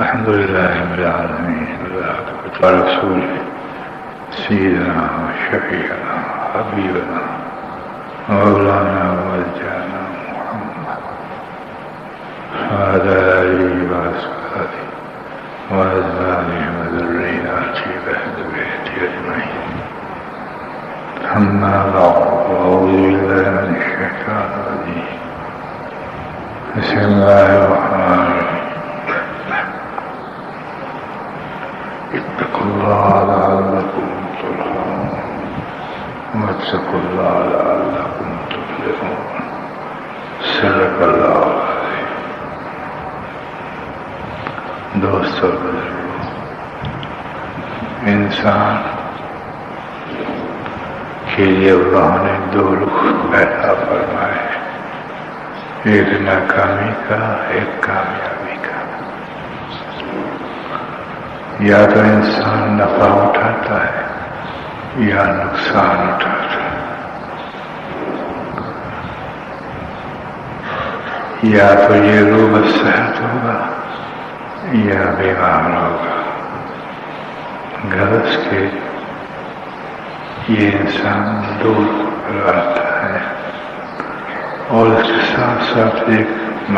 الحمد لله رب العالمين والعاقبة لرسوله سيدنا وشفيعنا حبيبنا مولانا وملجأنا محمد وعلى آله وأصحابه وأزواجه وذرياته وأهل بيته أجمعين. أما بعد فأعوذ بالله من الشيطان الرجيم. بسم الله الرحمن الرحيم. اتقوا الله لعلكم ترحمون واتقوا الله لعلكم تفلحون. صدق اللہ العظیم. دوستو بزرگو، انسان کے لیے اللہ نے دو رخ پیدا فرمائے، ایک ناکامی کا، ایک کامیابی کا. یا تو انسان نفع اٹھاتا ہے یا نقصان اٹھاتا ہے، یا تو یہ روح صحت ہوگا یا بیمار ہوگا. غرض کے یہ انسان دور رہتا ہے. اور اس کے ساتھ ساتھ ایک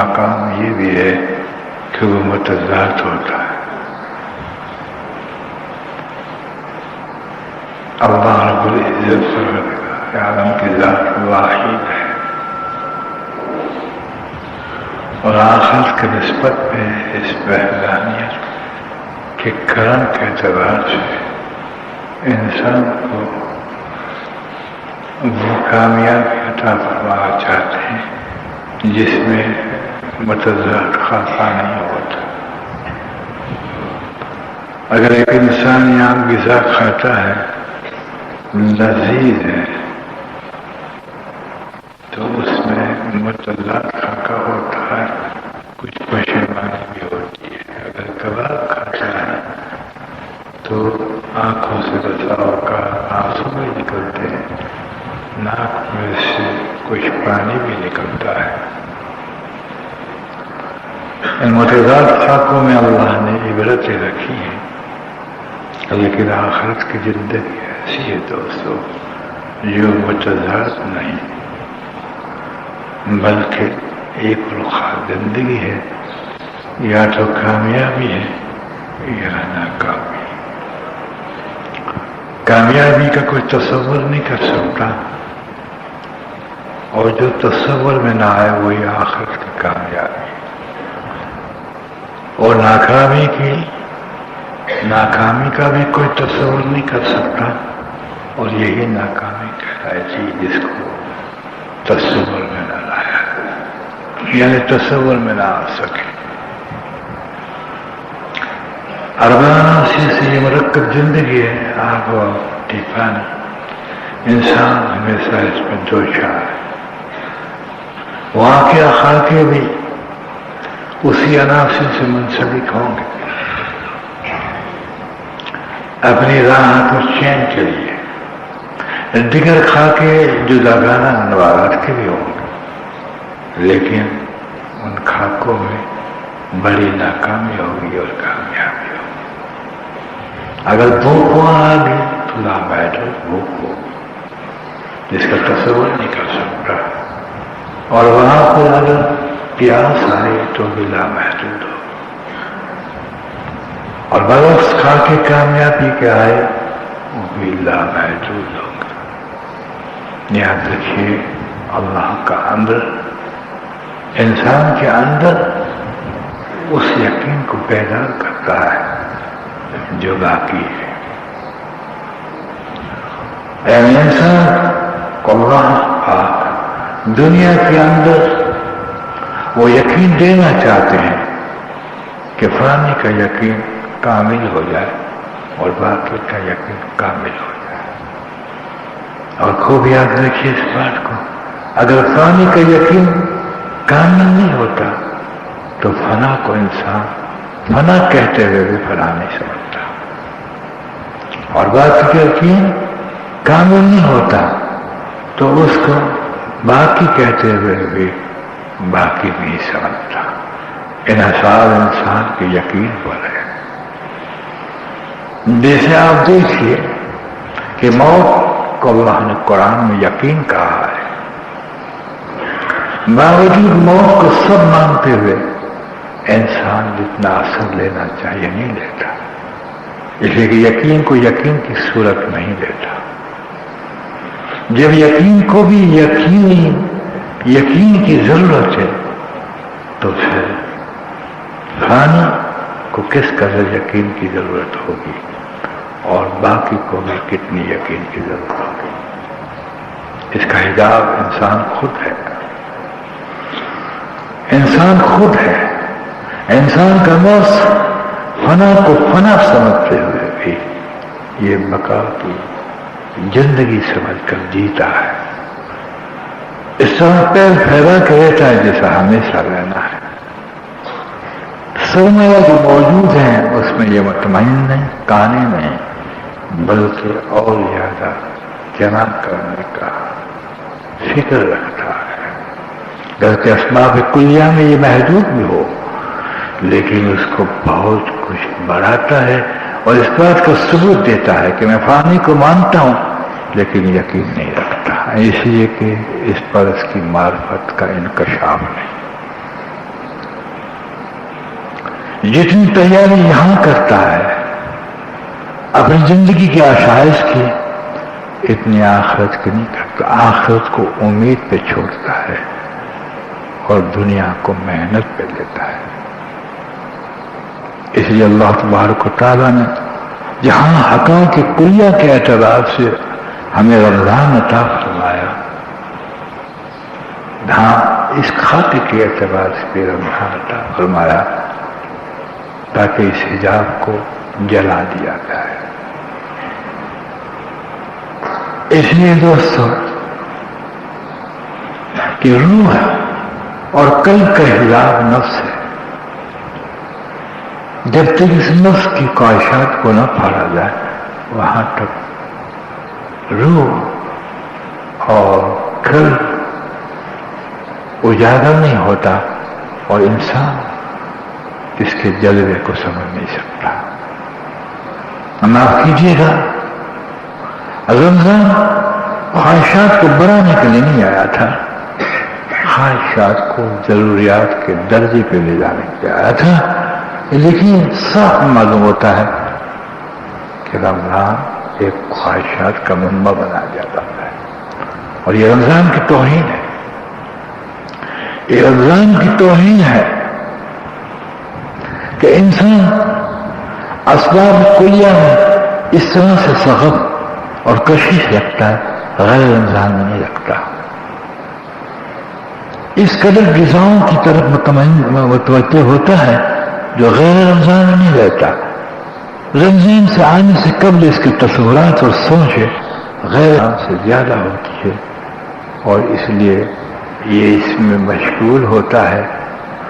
مقام یہ بھی ہے کہ وہ متضاد ہوتا ہے. اللہ رب العزت عالم کی ذات واحد ہے، اور آخرت کی نسبت میں اس وحدانیت کے کرم کے اعتبار سے انسان کو وہ کامیابی عطا فرمانا چاہتے ہیں جس میں متضاد خاصہ نہیں ہوتا. اگر ایک انسان یہاں غذا کھاتا ہے، لذیذ ہے، تو اس میں متضاد خاکہ ہوتا ہے، کچھ پشیمانی بھی ہوتی ہے. اگر کباب کھاتا ہے تو آنکھوں سے بساؤ کا آنسو بھی نکلتے ہیں، ناک میں سے کچھ پانی بھی نکلتا ہے. ان متضاد خاکوں میں اللہ نے عبرتیں رکھی ہیں، لیکن آخرت کی زندگی ایسی ہے دوستو جو متضاد نہیں بلکہ ایک رخا زندگی ہے، یا تو کامیابی ہے یا ناکامی. کامیابی کا کوئی تصور نہیں کر سکتا، اور جو تصور میں نہ آئے وہی آخرت کی کامیابی. اور ناکامی کا بھی کوئی تصور نہیں کر سکتا، اور یہی ناکامی کہلائی چیز جس کو تصور میں نہ لایا، یعنی تصور میں نہ آ سکے. اربانہ سے یہ مرکب زندگی ہے، آگ و پانی. انسان ہمیشہ اس میں دو چار ہے. وہاں کے خاکے بھی اسی عناصر سے منسلک ہوں گے اپنی راہ پر چین کے لیے. دیگر خاکے جداگانہ انوارات کے بھی ہوں گے، لیکن ان خاکوں میں بڑی ناکامی ہوگی اور کامیابی ہوگی. اگر بھوک وہاں آ گئی تو لامحدود بھوک ہوگی جس کا تصور نہیں کر سکتا، اور وہاں پر اگر پیاس آئے تو بھی لامحدود ہوگی. اور برعکس خاکے کامیابی کے آئے وہ بھی لامحدود ہوگا. یاد رکھیے، اللہ کا اندر انسان کے اندر اس یقین کو پیدا کرتا ہے جو باقی ہے. انسان کو اللہ پاک دنیا کے اندر وہ یقین دینا چاہتے ہیں کہ فانی کا یقین کامل ہو جائے اور باقی کا یقین کامل ہو جائے. اور خوب یاد رکھیے اس بات کو، اگر فانی کا یقین کامل نہیں ہوتا تو فنا کو انسان فنا کہتے ہوئے بھی فنا نہیں سمجھتا، اور باقی کا یقین کامل نہیں ہوتا تو اس کو باقی کہتے ہوئے بھی باقی نہیں سمجھتا. انحصار انسان کے یقین پر ہے. جیسے آپ دیکھیے کہ موت کو اللہ نے قرآن میں یقین کہا ہے، باوجود موت کو سب مانتے ہوئے انسان جتنا اثر لینا چاہیے نہیں لیتا، اس لیے کہ یقین کو یقین کی صورت نہیں لیتا. جب یقین کو بھی یقین کی ضرورت ہے تو پھر فانی کو کس قدر یقین کی ضرورت ہوگی اور باقی کو بھی کتنی یقین کی ضرورت ہوگی. اس کا حجاب انسان خود ہے. انسان خود ہے. انسان کا نفس فنا کو فنا سمجھتے ہوئے بھی یہ بقا کی زندگی سمجھ کر جیتا ہے. اس طرح پیر پھیلا کے رہتا ہے جیسا ہمیشہ رہنا ہے. سرمایہ جو موجود ہیں اس میں یہ مطمئن نہیں، کانے نہیں، بلکہ اور زیادہ جمع کرنے کا فکر رکھتا ہے. گرچہ اسباب کلیہ میں یہ محدود بھی ہو لیکن اس کو بہت کچھ بڑھاتا ہے اور اس بات کا ثبوت دیتا ہے کہ میں فانی کو مانتا ہوں لیکن یقین نہیں رکھتا، اس لیے کہ اس پر اس کی معرفت کا انکشاف نہیں. جتنی تیاری یہاں کرتا ہے اپنی زندگی کے آشائش کی اتنی آخرت کی نہیں کرتا. آخرت کو امید پہ چھوڑتا ہے اور دنیا کو محنت پہ لیتا ہے. اس لیے اللہ تبارک و تعالیٰ نے جہاں حقائق کے کلیہ کے اعتبار سے ہمیں رمضان عطا فرمایا، جہاں اس خاطر کے اعتبار سے بھی رمضان عطا فرمایا تاکہ اس حجاب کو جلا دیا جائے. اس لیے دوستو کہ روح اور قلب کا حجاب نفس ہے. جب تک اس نفس کی خواہشات کو نہ پھاڑا جائے وہاں تک روح اور قلب اجاگر نہیں ہوتا اور انسان اس کے جلوے کو سمجھ نہیں سکتا. معاف کیجیے گا، رمضان خواہشات کو بڑھانے کے لیے نہیں آیا تھا، خواہشات کو ضروریات کے درجے پہ لے جانے کے لیے آیا تھا. لیکن صاف معلوم ہوتا ہے کہ رمضان ایک خواہشات کا منبع بنا جاتا ہے اور یہ رمضان کی توہین ہے. یہ رمضان کی توہین ہے کہ انسان اسباب کلیہ میں اس طرح سے سخت اور کشش رکھتا ہے، غیر رمضان میں نہیں رکھتا. اس قدر غذاؤں کی طرف متوجہ ہوتا ہے جو غیر رمضان میں نہیں رہتا. رمضان سے آنے سے قبل اس کے تصورات اور سوچ غیر رمضان سے زیادہ ہوتی ہے اور اس لیے یہ اس میں مشغول ہوتا ہے.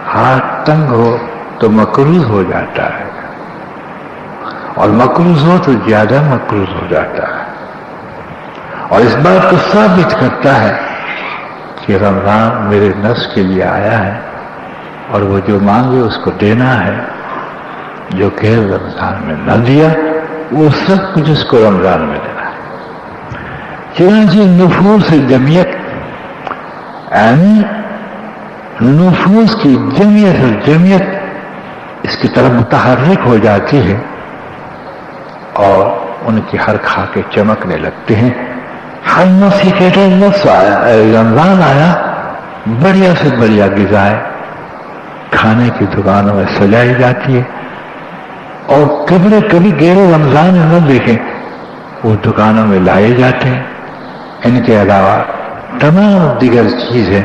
ہاتھ تنگ ہو تو مقروض ہو جاتا ہے اور مقروض ہو تو زیادہ مقروض ہو جاتا ہے اور اس بات کو ثابت کرتا ہے کہ رمضان میرے نفس کے لیے آیا ہے اور وہ جو مانگے اس کو دینا ہے. جو کہ رمضان میں نہ دیا وہ سب کچھ اس کو رمضان میں دینا ہے. چنانچہ نفوس جمعیت یعنی نفوس کی جمعیت اور جمعیت اس کی طرف متحرک ہو جاتی ہے اور ان کی ہر خاکے چمکنے لگتے ہیں. ہر نفس یہ کہتا ہے نفس آیا، رمضان آیا، بڑھیا سے بڑھیا غذائیں کھانے کی دکانوں میں سجائی جاتی ہے اور کپڑے کبھی غیر رمضان میں نہ دیکھیں وہ دکانوں میں لائے جاتے ہیں. ان کے علاوہ تمام دیگر چیزیں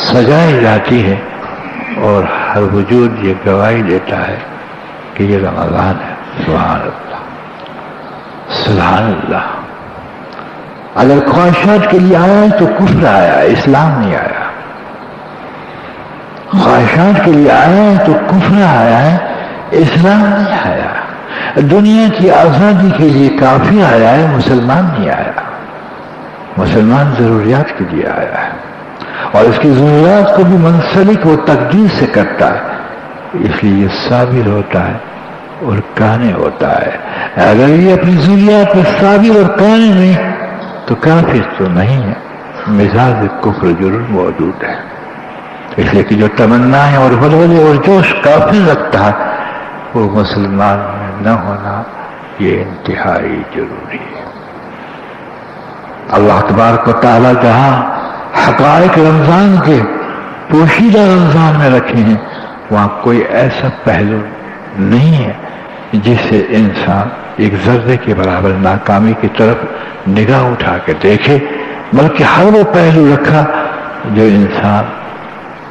سجائی جاتی ہے اور ہر وجود یہ گواہی دیتا ہے کہ یہ رمضان ہے. سبحان اللہ، سبحان اللہ. اگر خواہشات کے لیے آیا ہے تو کفر آیا ہے، اسلام نہیں آیا. خواہشات کے لیے آیا ہے تو کفر آیا ہے، اسلام نہیں آیا. دنیا کی آزادی کے لیے کافی آیا ہے، مسلمان نہیں آیا. مسلمان ضروریات کے لیے آیا ہے اور اس کی ضروریات کو بھی منسلک و تقدیر سے کرتا ہے. اس لیے یہ صابر ہوتا ہے اور کانے ہوتا ہے. اگر یہ اپنی ضروریات میں صابر اور کانے نہیں تو کافر تو نہیں ہے، مزاج کفر ضرور موجود ہے. اس لیے کہ جو تمنا ہے اور ولولے اور جوش کافر رکھتا ہے وہ مسلمان میں نہ ہونا یہ انتہائی ضروری ہے. اللہ تبارک و تعالیٰ جہاں حقائق رمضان کے پوشیدہ رمضان میں رکھے ہیں وہاں کوئی ایسا پہلو نہیں ہے جس سے انسان ایک ذرے کے برابر ناکامی کی طرف نگاہ اٹھا کے دیکھے، بلکہ ہر وہ پہلو رکھا جو انسان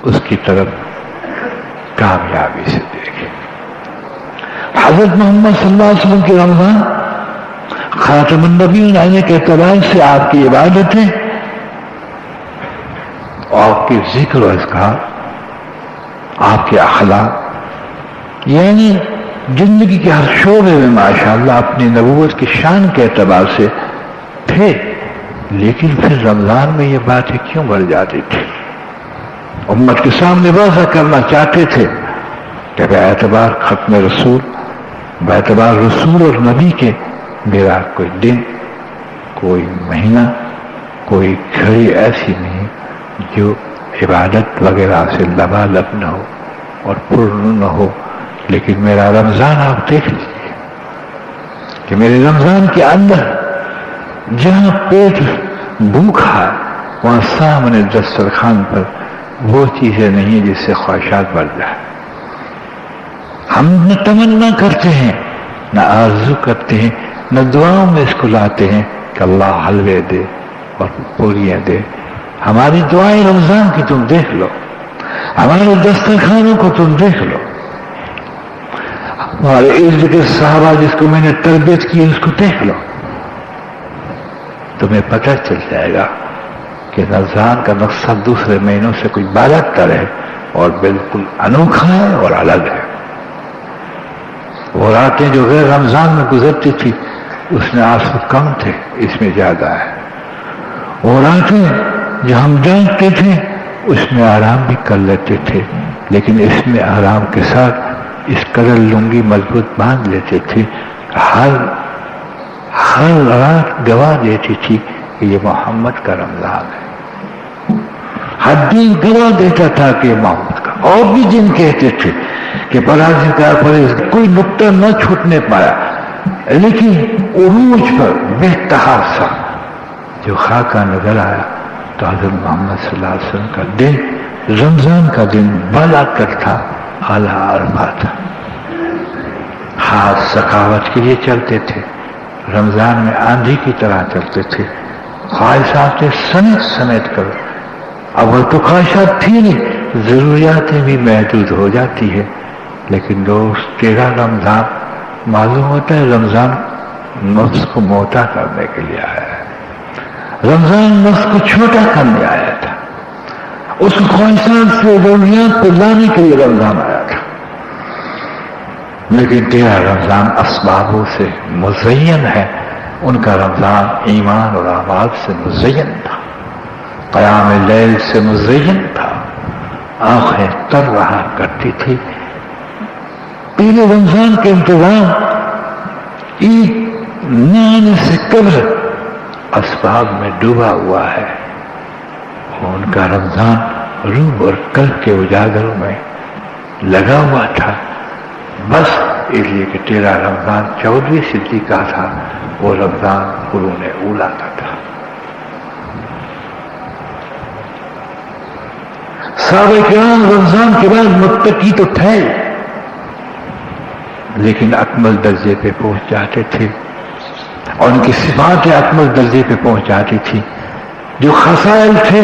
اس کی طرف کامیابی سے دیکھے. حضرت محمد صلی اللہ علیہ وسلم کی رمضان خاتم النبیین آنے کے اعتبار سے آپ کی عبادتیں، آپ کی ذکر و اذکار، آپ کے اخلاق، یعنی زندگی کے ہر شعبے میں ماشاءاللہ اپنی نبوت کی شان کے اعتبار سے تھے. لیکن پھر رمضان میں یہ باتیں کیوں بڑھ جاتی تھی؟ امت کے سامنے واضح کرنا چاہتے تھے کہ بے اعتبار ختم رسول، بے اعتبار رسول اور نبی کے میرا کوئی دن، کوئی مہینہ، کوئی گھڑی ایسی نہیں جو عبادت وغیرہ سے لبالب نہ ہو اور پر نہ ہو. لیکن میرا رمضان آپ دیکھ لیجیے کہ میرے رمضان کے اندر جہاں پیٹ بھوکا ہے وہاں سامنے دسترخوان پر وہ چیزیں نہیں ہیں جس سے خواہشات بڑھ جائے. ہم نہ تمنا کرتے ہیں، نہ آرزو کرتے ہیں، نہ دعاؤں میں اس کو لاتے ہیں کہ اللہ حلوے دے اور پوریاں دے. ہماری دعائیں رمضان کی تم دیکھ لو، ہمارے دسترخوانوں کو تم دیکھ لو، ہمارے ارد کے صحابہ جس کو میں نے تربیت کی اس کو دیکھ لو. تمہیں پتہ چل جائے گا کہ رمضان کا مقصد دوسرے مہینوں سے کوئی بالاتر ہے اور بالکل انوکھا ہے اور الگ ہے. وہ راتیں جو غیر رمضان میں گزرتی تھی اس میں آنسو کم تھے، اس میں زیادہ ہے. وہ راتیں جو ہم جانتے تھے اس میں آرام بھی کر لیتے تھے، لیکن اس میں آرام کے ساتھ اس قدر لنگی مضبوط باندھ لیتے تھے. ہر رات گواہ دیتی تھی کہ یہ محمد کا رمضان ہے. ہر دن گواہ دیتا تھا کہ یہ محمد کا. اور بھی دن کہتے تھے کہ پرہیزگار کوئی نقطہ نہ چھوٹنے پایا، لیکن عروج پر بہتر سا جو خاکہ نظر آیا تو حضرت محمد صلی اللہ علیہ وسلم کا دن، رمضان کا دن بالا کر تھا، اعلیٰ عرفہ تھا. ہاتھ سخاوت کے لیے چلتے تھے، رمضان میں آندھی کی طرح چلتے تھے. خواہشات سمیت کر، اول تو خواہشات تھی نہیں، ضروریاتیں بھی محدود ہو جاتی ہے. لیکن دوست تیرا رمضان معلوم ہوتا ہے رمضان نفس کو موٹا کرنے کے لیے آیا ہے. رمضان نفس کو چھوٹا کرنے آیا تھا، اس خواہشات سے ضروریات کو لانے کے لیے رمضان آیا تھا. لیکن تیرا رمضان اسبابوں سے مزین ہے، ان کا رمضان ایمان اور اعمال سے مزین تھا، قیام لیل سے مزین تھا، آنکھیں تر رہا کرتی تھی. پہلے رمضان کے انتظام عید نہ آنے سے قبل اسباب میں ڈوبا ہوا ہے. ان کا رمضان روح اور قلب کے اجاگروں میں لگا ہوا تھا. بس اس لیے کہ تیرا رمضان 14ویں صدی کا تھا، وہ رمضان قرون اولا کا تھا. صحابہ کرام رمضان کے بعد متقی تو تھے، لیکن اکمل درجے پہ پہنچ جاتے تھے اور ان کی صفات اکمل درجے پہ پہنچ جاتی تھی. جو خصائل تھے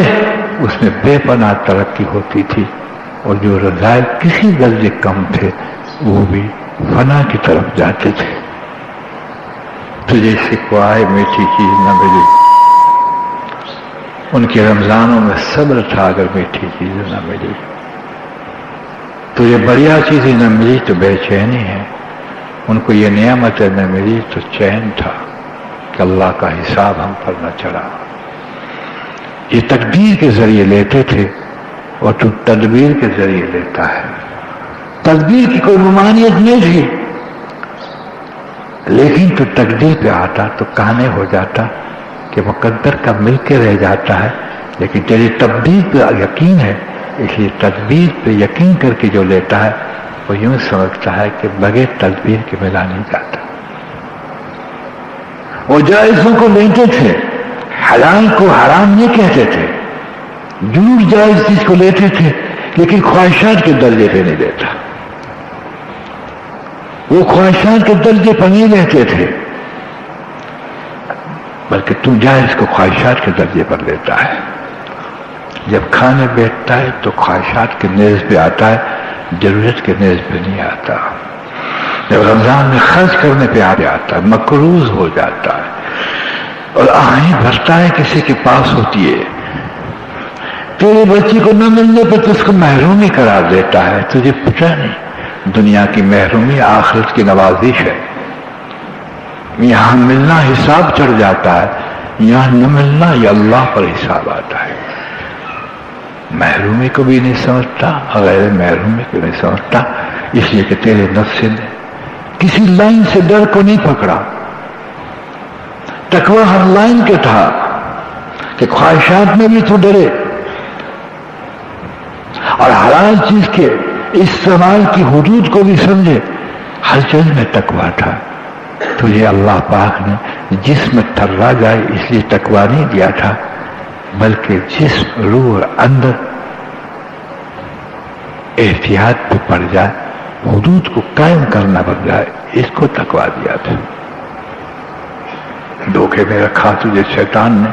اس میں بے پناہ ترقی ہوتی تھی، اور جو رذائل کسی درجے کم تھے وہ بھی فنا کی طرف جاتے تھے. تجھے شکوائے میٹھی چیز نہ ملی، ان کے رمضانوں میں صبر تھا. اگر میٹھی چیزیں نہ ملی، تجھے بڑھیا چیزیں نہ ملی تو بے چینی ہے. ان کو یہ نعمتیں نہ ملی تو چین تھا کہ اللہ کا حساب ہم پر نہ چڑھا. یہ تقدیر کے ذریعے لیتے تھے اور تو تدبیر کے ذریعے لیتا ہے. تدبیر کی کوئی ممانعت نہیں تھی، لیکن تو تقدیر پہ آتا تو کہنے ہو جاتا کہ مقدر کا مل کے رہ جاتا ہے، لیکن تیری تدبیر پہ یقین ہے، اس لیے تدبیر پہ یقین کر کے جو لیتا ہے وہ یوں سمجھتا ہے کہ بغیر تدبیر کے ملا نہیں جاتا۔ وہ جائزوں کو لیتے تھے، حلال کو حرام نہیں کہتے تھے، ضرور جائز چیز کو لیتے تھے لیکن خواہشات کے درجے پہ نہیں لیتا، وہ خواہشات کے درجے پر نہیں لیتے تھے، بلکہ تم جائز کو خواہشات کے درجے پر لیتا ہے۔ جب کھانے بیٹھتا ہے تو خواہشات کے نیز پہ آتا ہے، ضرورت کے نیز پہ نہیں آتا۔ جب رمضان میں خرچ کرنے پہ آتا ہے، مقروض ہو جاتا ہے اور آہیں بھرتا ہے کسی کے پاس ہوتی ہے، تیرے بچے کو نہ ملنے پر تو اس کو محرومی قرار دیتا ہے۔ تجھے پتہ نہیں دنیا کی محرومی آخرت کی نوازش ہے، یہاں ملنا حساب چڑھ جاتا ہے، یہاں نہ ملنا یہ اللہ پر حساب آتا ہے۔ محرومی کو بھی نہیں سمجھتا، غیر محرومی کو نہیں سمجھتا، اس لیے کہ تیرے نفس نے کسی لائن سے ڈر کو نہیں پکڑا۔ تقویٰ ہر لائن کے تھا کہ خواہشات میں بھی تو ڈرے اور حلال چیز کے استعمال کی حدود کو بھی سمجھے، ہر چیز میں تقویٰ تھا۔ تجھے اللہ پاک نے جسم تھرا جائے اس لیے تقویٰ نہیں دیا تھا، بلکہ جسم روح اور اندر احتیاط پہ پڑ جائے، حدود کو قائم کرنا پڑ جائے، اس کو تقویٰ دیا تھا۔ دھوکے میں رکھا تجھے شیطان نے،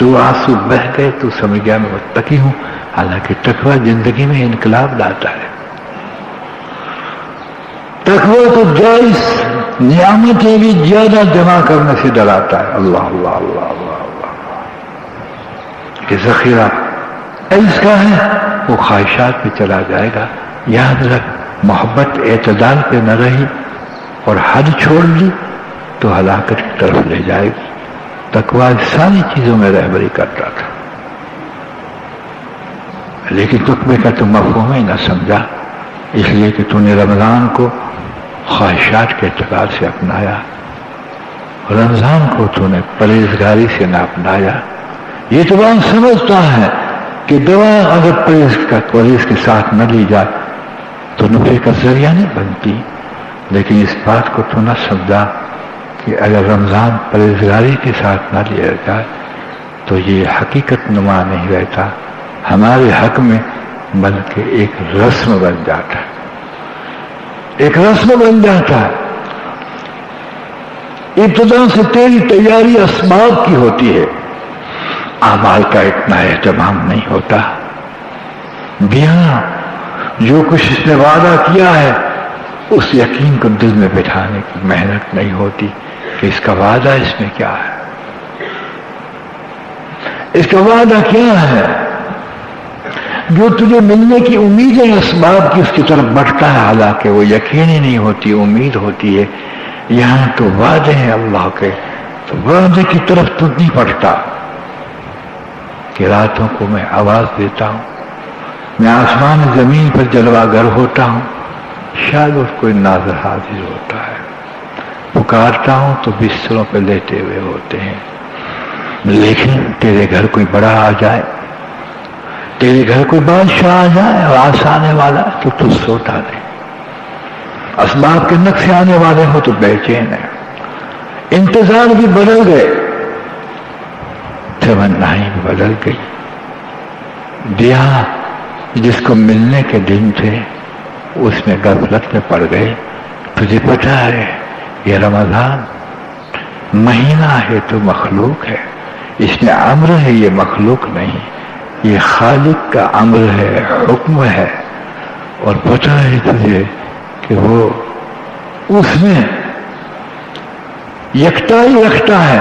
دو آنسو بہ گئے تو سمجھ گیا میں متقی ہوں، حالانکہ تقویٰ زندگی میں انقلاب لاتا ہے۔ تقویٰ تو جائز نعمتیں بھی زیادہ جمع کرنے سے ڈراتا ہے۔ اللہ اللہ اللہ اللہ اللہ، کہ ذخیرہ اس کا ہے وہ خواہشات پہ چلا جائے گا۔ یاد رکھ، محبت اعتدال پہ نہ رہی اور حد چھوڑ لی تو ہلاکت کی طرف لے جائے گی۔ تقویٰ ساری چیزوں میں رہبری کرتا تھا، لیکن تقوی کا تو مفہوم ہی نہ سمجھا، اس لیے کہ تو نے رمضان کو خواہشات کے اعتبار سے اپنایا، رمضان کو تو نے پرہیزگاری سے نہ اپنایا۔ یہ تو بات سمجھتا ہے کہ دوا اگر پرہیز کے ساتھ نہ لی جائے تو نفع کا ذریعہ نہیں بنتی، لیکن اس بات کو تو نہ سمجھا کہ اگر رمضان پرہیزگاری کے ساتھ نہ لیا جائے تو یہ حقیقت نما نہیں رہتا ہمارے حق میں، بلکہ ایک رسم بن جاتا ہے، ایک رسم بن جاتا ہے۔ ابتدا سے تیری تیاری اسباب کی ہوتی ہے، اعمال کا اتنا اہتمام نہیں ہوتا۔ بیاں جو کچھ اس نے وعدہ کیا ہے اس یقین کو دل میں بٹھانے کی محنت نہیں ہوتی کہ اس کا وعدہ اس میں کیا ہے، اس کا وعدہ کیا ہے۔ جو تجھے ملنے کی امید ہے اسباب کی، اس کی طرف بڑھتا ہے، حالانکہ وہ یقین ہی نہیں ہوتی، امید ہوتی ہے۔ یہاں تو وعدے ہیں اللہ کے، تو وعدے کی طرف تو نہیں بڑھتا کہ راتوں کو میں آواز دیتا ہوں، میں آسمان زمین پر جلوہ گر ہوتا ہوں، شاید اس کوئی ناظر حاضر ہوتا ہے، پکارتا ہوں تو بستروں پہ لیٹے ہوئے ہوتے ہیں، لیکن تیرے گھر کوئی بڑا آ جائے، تیرے گھر کوئی بادشاہ آ جائے اور آسانے والا تو تو سوتا نہیں، اسباب کے نقشے آنے والے ہو تو بے چین ہے۔ انتظار بھی بدل گئے، تمنائیں بھی بدل گئی۔ دیا جس کو ملنے کے دن تھے اس میں غفلت میں پڑ گئے۔ تجھے پتہ ہے یہ رمضان مہینہ ہے تو مخلوق ہے، اس میں امر ہے، یہ مخلوق نہیں، یہ خالق کا امر ہے، حکم ہے، اور پتہ ہے تجھے کہ وہ اس میں یکتائی رکھتا ہے،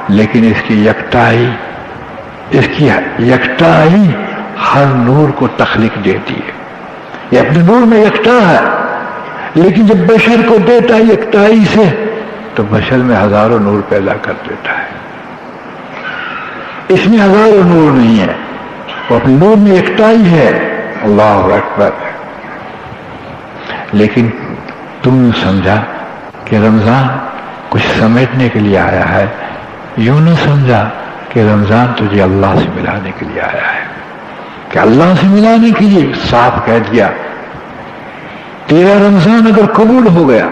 لیکن اس کی یکتائی ہر نور کو تخلیق دیتی ہے۔ یہ اپنے نور میں یکتا ہے، لیکن جب بشر کو دیتا ہے یکتائی سے تو بشر میں ہزاروں نور پیدا کر دیتا ہے۔ اس میں ہزاروں نور نہیں ہے، وہ اپنے نور میں یکتائی ہے۔ اللہ اکبر۔ لیکن تم نے سمجھا کہ رمضان کچھ سمیٹنے کے لیے آیا ہے، یوں نہ سمجھا کہ رمضان تجھے اللہ سے ملانے کے لیے آیا ہے، کہ اللہ سے ملانے کے لیے صاف کہہ دیا تیرا رمضان اگر قبول ہو گیا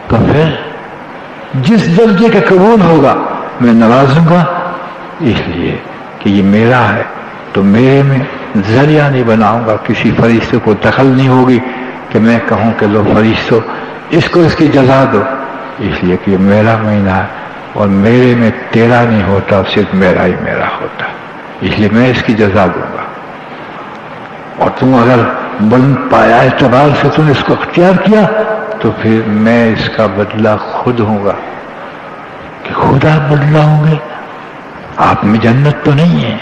تو پھر جس درجے کا قبول ہوگا میں نوازوں گا، اس لیے کہ یہ میرا ہے تو میرے میں ذریعہ نہیں بناؤں گا، کسی فرشتے کو دخل نہیں ہوگی کہ میں کہوں کہ لو فرشتوں اس کو اس کی جزا دو، اس لیے کہ یہ میرا مہینہ ہے اور میرے میں تیرا نہیں ہوتا، صرف میرا ہی میرا ہوتا، اس لیے میں اس کی جزا دوں گا۔ اور تم اگر بلند پایا اعتبار سے تم نے اس کو اختیار کیا تو پھر میں اس کا بدلہ خود ہوں گا، کہ خود آپ بدلہ ہوں گے۔ آپ میں جنت تو نہیں ہے،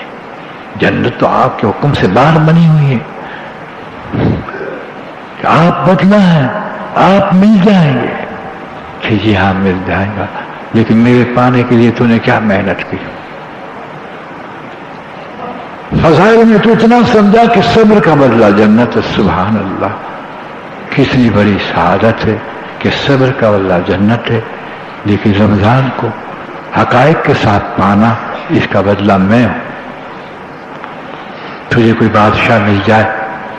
جنت تو آپ کے حکم سے باہر بنی ہوئی ہے، کہ آپ بدلہ ہیں، آپ مل جائیں گے، کہ جی ہاں مل جائیں گا، لیکن میرے پانے کے لیے تو نے کیا محنت کی؟ فضائل میں تو اتنا سمجھا کہ صبر کا بدلہ جنت ہے۔ سبحان اللہ، کتنی بڑی سعادت ہے کہ صبر کا بدلہ جنت ہے، لیکن رمضان کو حقائق کے ساتھ پانا اس کا بدلہ میں ہوں۔ تجھے کوئی بادشاہ مل جائے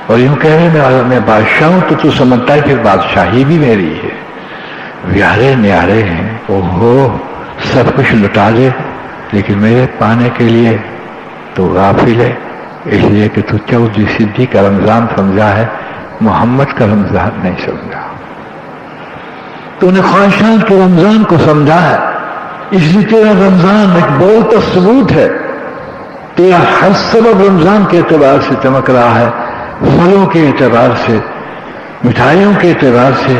اور یوں کہہ رہے میں بادشاہ ہوں تو سمجھتا ہے پھر بادشاہی بھی میری ہے، پیارے نیارے ہیں، اوہو سب کچھ لٹا لے، لیکن میرے پانے کے لیے تو غافل ہے، اس لیے کہ تو چودھری صدیق کا رمضان سمجھا ہے، محمد کا رمضان نہیں سمجھا۔ تو نے خواہشات کے رمضان کو سمجھا ہے، اس لیے تیرا رمضان ایک بولتا ثبوت ہے، تیرا ہر سبب رمضان کے اعتبار سے چمک رہا ہے، پھلوں کے اعتبار سے، مٹھائیوں کے اعتبار سے،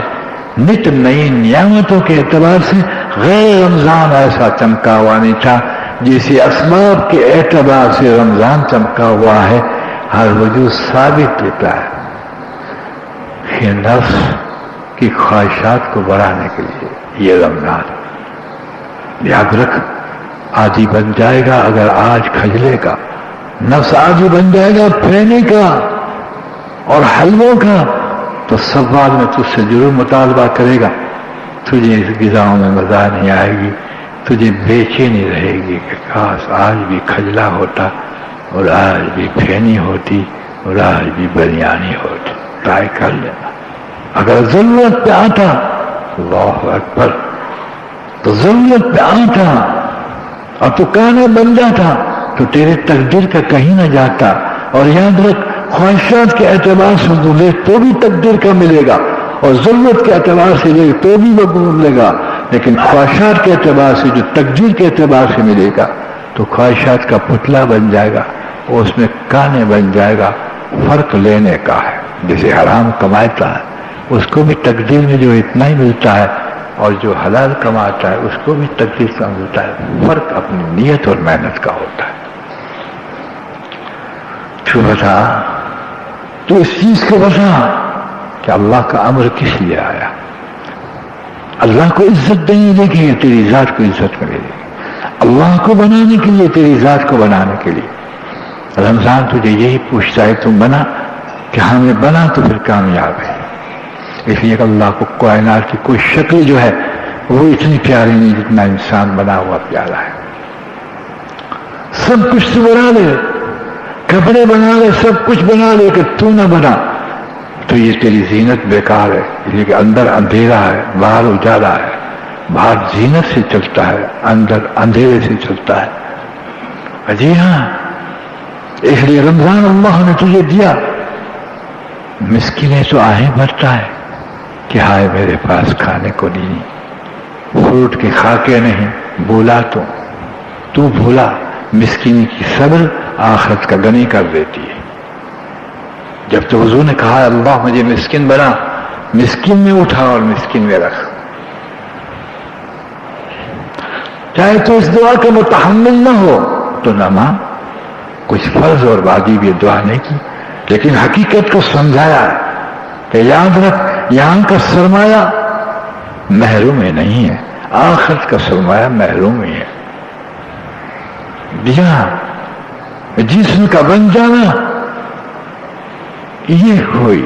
نت نئی نعمتوں کے اعتبار سے۔ غیر رمضان ایسا چمکا ہوا نہیں تھا جیسے اسباب کے اعتبار سے رمضان چمکا ہوا ہے۔ ہر وجود ثابت دیتا ہے کہ نفس کی خواہشات کو بڑھانے کے لیے یہ رمضان یاد رکھ، عادی بن جائے گا اگر آج کھجلے کا، نفس عادی بن جائے گا پھینے کا اور حلووں کا، تو سوال میں تجھ سے ضرور مطالبہ کرے گا، تجھے اس غذاؤں میں مزہ نہیں آئے گی، تجھے بے چینی رہے گی کہ کاش آج بھی کھجلا ہوتا اور آج بھی پھینی ہوتی اور آج بھی بریانی ہوتی۔ ٹرائی کر لینا، اگر ضرورت پہ آتا، اللہ اکبر، تو ضرورت پہ آتا اور تو کانا بن جاتا تو تیرے تقدیر کا کہیں نہ جاتا۔ اور یاد رکھ، خواہشات کے اعتبار سے تو لے تو بھی تقدیر کا ملے گا، اور ضرورت کے اعتبار سے لے تو بھی وہ ملے گا، لیکن خواہشات کے اعتبار سے جو تقدیر کے اعتبار سے ملے گا تو خواہشات کا پتلا بن جائے گا اور اس میں کانے بن جائے گا۔ فرق لینے کا ہے، جسے حرام کماتا ہے اس کو بھی تقدیر میں جو اتنا ہی ملتا ہے، اور جو حلال کماتا ہے اس کو بھی تقدیر کا ملتا ہے، فرق اپنی نیت اور محنت کا ہوتا ہے۔ تو بتا، تو اس چیز کو بتا کہ اللہ کا امر کس لیے آیا؟ اللہ کو عزت دینے دے کے تیری ذات کو عزت ملے گی، اللہ کو بنانے کے لیے، تیری ذات کو بنانے کے لیے۔ رمضان تجھے یہی پوچھتا ہے تم بنا، کہ ہمیں بنا تو پھر کامیاب ہے۔ اس لیے کہ اللہ کو کائنات کی کوئی شکل جو ہے وہ اتنی پیاری نہیں جتنا انسان بنا ہوا پیارا ہے۔ سب کچھ تو بنا لے، کپڑے بنا لے، سب کچھ بنا لے، کہ تو نہ بنا تو یہ تیری زینت بیکار ہے۔ اس لیے کہ اندر اندھیرا ہے، باہر اجالا ہے، باہر زینت سے چلتا ہے، اندر اندھیرے سے چلتا ہے۔ جی ہاں، اس لیے رمضان اللہ نے تجھے دیا، مسکینیں تو آہیں بھرتا ہے کہ ہائے میرے پاس کھانے کو نہیں، فروٹ کے خاکے نہیں، بولا تو بھولا۔ مسکینی کی صبر آخرت کا غنی کر دیتی ہے۔ جب تو حضور نے کہا اللہ مجھے مسکین بنا، مسکین میں اٹھا اور مسکین میں رکھ، چاہے تو اس دعا کا متحمل نہ ہو تو نہ مان، کچھ فرض اور واجب یہ دعا نہیں کی، لیکن حقیقت کو سمجھایا کہ یاد رکھ یہاں کا سرمایہ محروم میں نہیں ہے، آخرت کا سرمایہ محروم ہی ہے۔ جسم کا بن جانا یہ ہوئی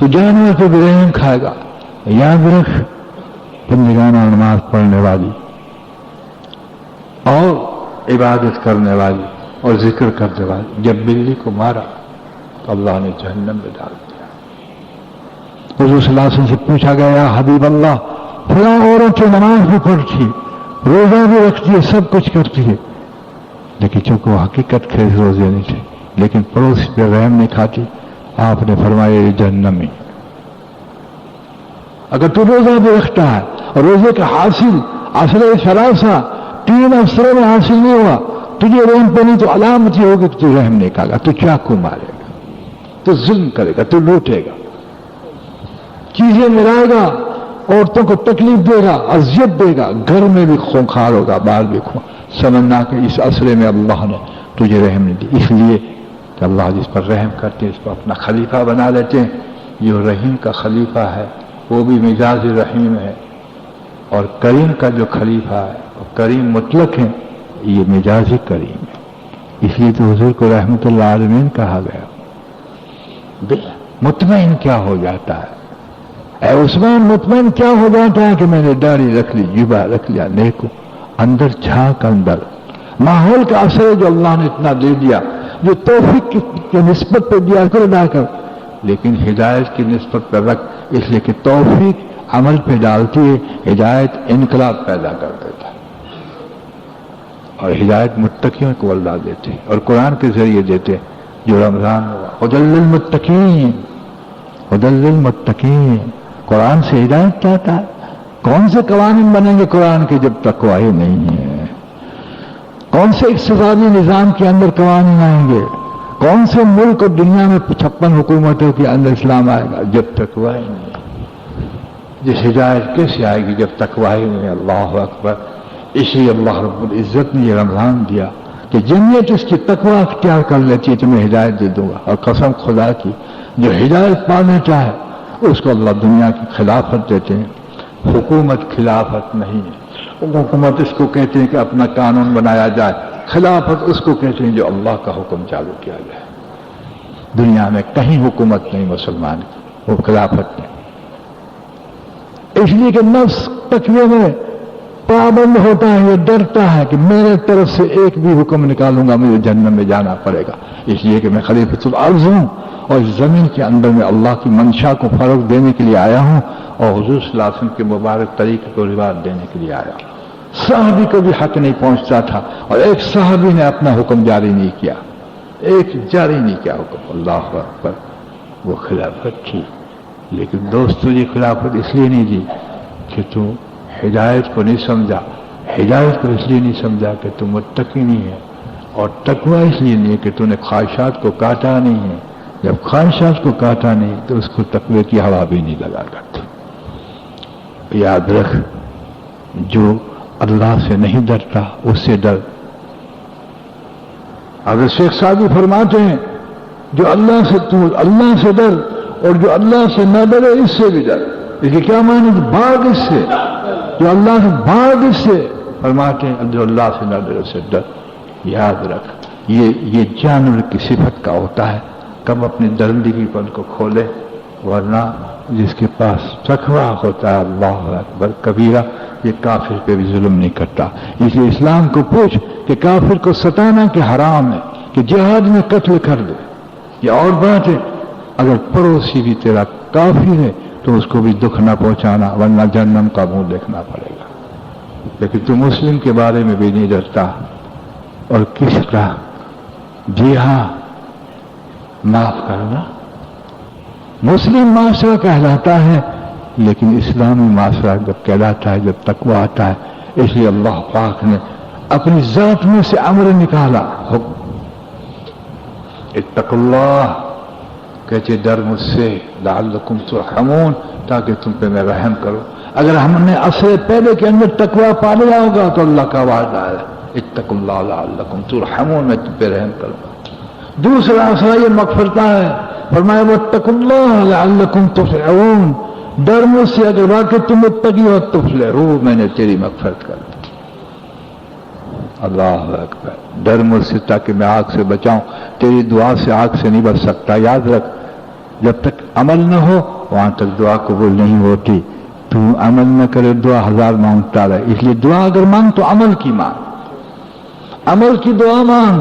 تو جانور پہ بھی رحم کھائے گا. یاد رکھ بندگانہ نماز پڑھنے والی اور عبادت کرنے والی اور ذکر کرنے والی جب بلی کو مارا تو اللہ نے جہنم میں ڈال دیا. حضور صلی اللہ علیہ وسلم سے پوچھا گیا یا حبیب اللہ فلاں عورت نماز بھی پڑھتی روزہ بھی رکھتی ہے سب کچھ کرتی ہے لیکن چونکہ وہ حقیقت کے روزے نہیں تھے لیکن پڑوس پہ رحم نہیں کھاتی. آپ نے فرمایا یہ جہنم میں. اگر تو روزہ بھی رکھتا ہے اور روزے کا حاصل اصل شراسہ 3 افسروں میں حاصل نہیں ہوا تجھے رحم پہ نہیں تو علامت یہ ہوگی کہ تو رحم نہیں کھا گا تو چاقو مارے گا تو ظلم کرے گا تو لوٹے گا چیزیں ملائے گا عورتوں کو تکلیف دے گا اذیت دے گا گھر میں بھی خونخوار ہوگا باہر بھی سمجھنا کہ اس عصرے میں اللہ نے تجھے رحم نہیں دی. اس لیے کہ اللہ جس پر رحم کرتے ہیں اس کو اپنا خلیفہ بنا لیتے ہیں. جو رحیم کا خلیفہ ہے وہ بھی مزاج رحیم ہے اور کریم کا جو خلیفہ ہے وہ کریم مطلق ہے یہ مزاج کریم ہے. اس لیے تو حضور کو رحمت اللہ عالمین کہا گیا. مطمئن کیا ہو جاتا ہے اے عثمان مطمئن کیا ہو جاتا ہے کہ میں نے داڑھی رکھ لی جبہ رکھ لیا نیکو اندر جھانک اندر ماحول کا اثر ہے جو اللہ نے اتنا دے دیا جو توفیق کی نسبت پہ دیا کر ادا کر لیکن ہدایت کی نسبت پہ رکھ اس لیے کہ توفیق عمل پہ ڈالتی ہے ہدایت انقلاب پیدا کر دیتا ہے اور ہدایت متقیوں کو اللہ دیتے اور قرآن کے ذریعے دیتے جو رمضان ہوا ہدی للمتقین ہدی للمتقین قرآن سے ہدایت چاہتا ہے. کون سے قوانین بنیں گے قرآن کے جب تقوی ہی نہیں ہے؟ کون سے اقتصادی نظام کے اندر قوانین آئیں گے؟ کون سے ملک اور دنیا میں 56 حکومتوں کے اندر اسلام آئے گا جب تقوی ہی نہیں ہے؟ جس ہدایت کیسے آئے گی جب تقوی ہی نہیں ہے؟ اللہ اکبر. اس لیے اللہ رب العزت نے یہ رمضان دیا کہ جمعیت اس کی تقوی اختیار کر لیتی ہے تو میں ہدایت دے دوں گا. اور قسم خدا کی جو ہدایت پانا چاہے اس کو اللہ دنیا کی خلافت دیتے ہیں. حکومت خلافت نہیں ہے. حکومت اس کو کہتے ہیں کہ اپنا قانون بنایا جائے خلافت اس کو کہتے ہیں جو اللہ کا حکم چالو کیا جائے. دنیا میں کہیں حکومت نہیں مسلمان کی وہ خلافت نہیں. اس لیے کہ نفس تقوی میں پابند ہوتا ہے یہ ڈرتا ہے کہ میرے طرف سے ایک بھی حکم نکالوں گا مجھے جہنم میں جانا پڑے گا. اس لیے کہ میں خلیفۃ الارض ہوں اور اس زمین کے اندر میں اللہ کی منشا کو فروغ دینے کے لیے آیا ہوں اور حضور صلی اللہ علیہ وسلم کے مبارک طریقے کو رواج دینے کے لیے آیا ہوں. صحابی کو بھی حق نہیں پہنچتا تھا اور ایک صحابی نے اپنا حکم جاری نہیں کیا ایک جاری نہیں کیا حکم. اللہ اکبر. وہ خلافت تھی لیکن دوست تجھے خلافت اس لیے نہیں دی کہ تو ہدایت کو نہیں سمجھا. ہدایت کو اس لیے نہیں سمجھا کہ تو متقی نہیں ہے اور تقوی اس لیے نہیں ہے کہ تو نے خواہشات کو کاٹا نہیں ہے. جب خواہشات کو کاٹا نہیں تو اس کو تقوی کی ہوا بھی نہیں لگا کرتی. یاد رکھ جو اللہ سے نہیں ڈرتا اس سے ڈر. اگر شیخ سعدی فرماتے ہیں جو اللہ سے ڈر اور جو اللہ سے نہ ڈرے اس سے بھی ڈر. دیکھیے کیا معنی بھاگ اس سے جو اللہ سے بھاگ اس سے فرماتے ہیں جو اللہ سے نہ ڈرے اس سے ڈر. یاد رکھ یہ جانور کی صفت کا ہوتا ہے کب اپنی درندگی پر کو کھولے ورنہ جس کے پاس تقوی ہوتا ہے اللہ اکبر کبیرہ یہ کافر پہ بھی ظلم نہیں کرتا. اس لیے اسلام کو پوچھ کہ کافر کو ستانا کہ حرام ہے کہ جہاد میں قتل کر دے. یہ اور بات ہے اگر پڑوسی بھی تیرا کافر ہے تو اس کو بھی دکھ نہ پہنچانا ورنہ جہنم کا منہ دیکھنا پڑے گا. لیکن تو مسلم کے بارے میں بھی نہیں ڈرتا اور کس کا جی ہاں معاف کرنا. مسلم معاشرہ کہلاتا ہے لیکن اسلامی معاشرہ جب کہلاتا ہے جب تقوی آتا ہے. اس لیے اللہ پاک نے اپنی ذات میں سے امر نکالا اتقوا اللہ کہتے ڈر مجھ سے لعلکم ترحمون تاکہ تم پہ میں رحم کروں. اگر ہم نے اثر پہلے کے اندر تقوی پا لیا ہوگا تو اللہ کا وعدہ ہے اتقوا اللہ لعلکم ترحمون میں تم پہ رحم کروں گا. دوسرا اثر یہ مغفرتہ ہے فرمایا واتقوا اللہ لعلکم تفلحون ڈر مجھ سے اگر واقعی تم متقی ہو تفلحوا میں نے تیری مغفرت کر دی. اللہ اکبر. ڈر مجھ سے تاکہ میں آگ سے بچاؤں. تیری دعا سے آگ سے نہیں بچ سکتا. یاد رکھ جب تک عمل نہ ہو وہاں تک دعا قبول نہیں ہوتی. تو عمل نہ کرے دعا ہزار مانگتا رہے. اس لیے دعا اگر مانگ تو عمل کی مانگ, عمل کی دعا مانگ,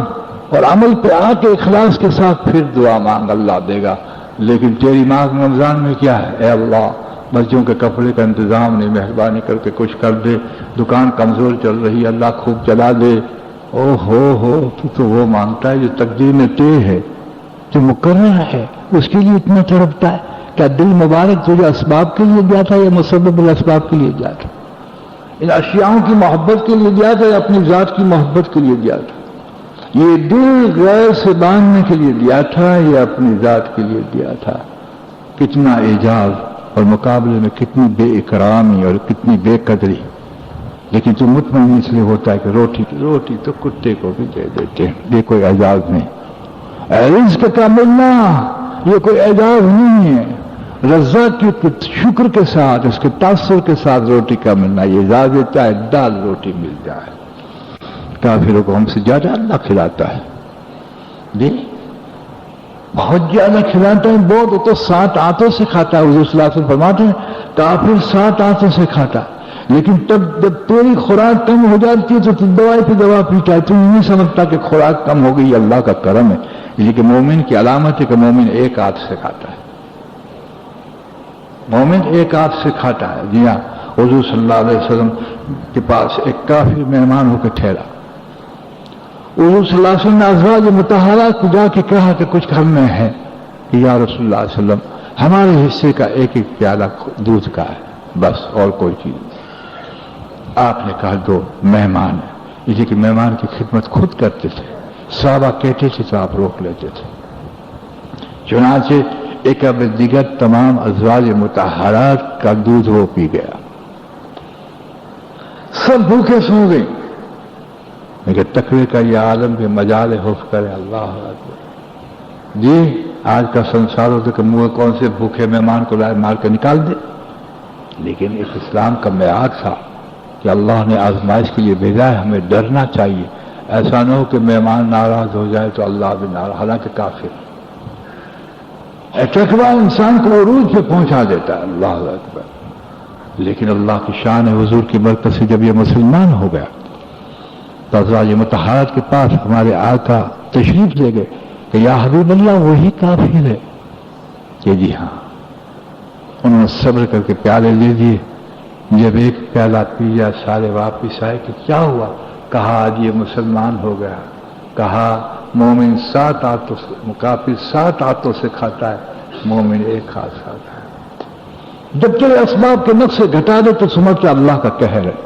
اور عمل پہ آ کے اخلاص کے ساتھ پھر دعا مانگ, اللہ دے گا. لیکن تیری مانگ رمضان میں کیا ہے؟ اے اللہ بچوں کے کپڑے کا انتظام نہیں, مہربانی کر کے کچھ کر دے, دکان کمزور چل رہی ہے, اللہ خوب چلا دے. او ہو تو وہ مانگتا ہے جو تقدیر میں طے ہے, جو مقرر ہے, اس کے لیے اتنا تڑپتا ہے. کیا دل مبارک تجھے اسباب کے لیے دیا تھا یا مسبب الاسباب کے لیے دیا تھا؟ ان اشیاؤں کی محبت کے لیے دیا تھا یا اپنی ذات کی محبت کے لیے دیا تھا؟ یہ دل غیر سے باندھنے کے لیے دیا تھا یا اپنی ذات کے لیے دیا تھا؟ کتنا اعجاز اور مقابلے میں کتنی بے اکرامی اور کتنی بے قدری. لیکن تو مطمئن اس لیے ہوتا ہے کہ روٹی تو کتے کو بھی دے دیتے ہیں, یہ کوئی اعجاز نہیں. رزق کا ملنا یہ کوئی اعجاز نہیں ہے. رزاق کے شکر کے ساتھ, اس کے تاثر کے ساتھ روٹی کا ملنا یہ اعجاز ہے. چاہے دال روٹی مل جائے. کافروں کو ہم سے زیادہ اللہ کھلاتا ہے, جی بہت زیادہ کھلاتا ہے. بہت تو 7 آنتوں سے کھاتا ہے. حضور صلی اللہ علیہ وسلم فرماتے ہیں کافر 7 آنتوں سے کھاتا ہے, لیکن تب جب تیری خوراک کم ہو جاتی ہے تو دوائی پہ دوا پیتا ہے. تو نہیں سمجھتا کہ خوراک کم ہو گئی, اللہ کا کرم ہے. لیکن مومن کی علامت ہے کہ مومن ایک ہاتھ سے کھاتا ہے, مومن ایک ہاتھ سے کھاتا ہے. جی ہاں, حضور صلی اللہ علیہ وسلم کے پاس ایک کافر مہمان ہو کے ٹھہرا. حضور صلی اللہ علیہ وسلم نے ازواج مطہرات کو جا کے کہا کہ کچھ گھر میں ہے کہ یا رسول اللہ علیہ وسلم ہمارے حصے کا ایک پیالہ دودھ کا ہے, بس اور کوئی چیز نہیں. آپ نے کہا 2 مہمان ہیں, اس لیے کہ مہمان کی خدمت خود کرتے تھے. صحابہ کہتے تھے تو آپ روک لیتے تھے. چنانچہ ایک اب دیگر تمام ازواج مطہرات کا دودھ وہ پی گیا. سب بھوکے سو گئے. لیکن تقوی کا یہ عالم بھی مجال حف کرے. اللہ اکبر. جی آج کا سنسار ہوتا کہ منہ کون سے بھوکے مہمان کو لائے مار کے نکال دے. لیکن اس اسلام کا معیار تھا کہ اللہ نے آزمائش کے لیے بھیجا ہے, ہمیں ڈرنا چاہیے. ایسا نہ ہو کہ مہمان ناراض ہو جائے تو اللہ بھی ناراض, حالانکہ کافر. تقوی انسان کو عروج پہ پہنچا دیتا ہے. اللہ اکبر. لیکن اللہ کی شان ہے, حضور کی برکت سے جب یہ مسلمان ہو گیا تو ازواج مطہرات کے پاس ہمارے آقا تشریف لے گئے کہ یا حبیب اللہ وہی کافر ہے. کہ جی ہاں. انہوں نے صبر کر کے پیالے لے دیے. جب ایک پیالہ پیا سارے واپس آئے کہ کیا ہوا؟ کہا آج یہ مسلمان ہو گیا. کہا مومن 7 آنتوں سے, کافر 7 آنتوں سے کھاتا ہے, مومن ایک ہاتھ سے کھاتا ہے. جب تیرے اسباب کے نقص سے گھٹا دے تو سمجھتے اللہ کا قہر ہے.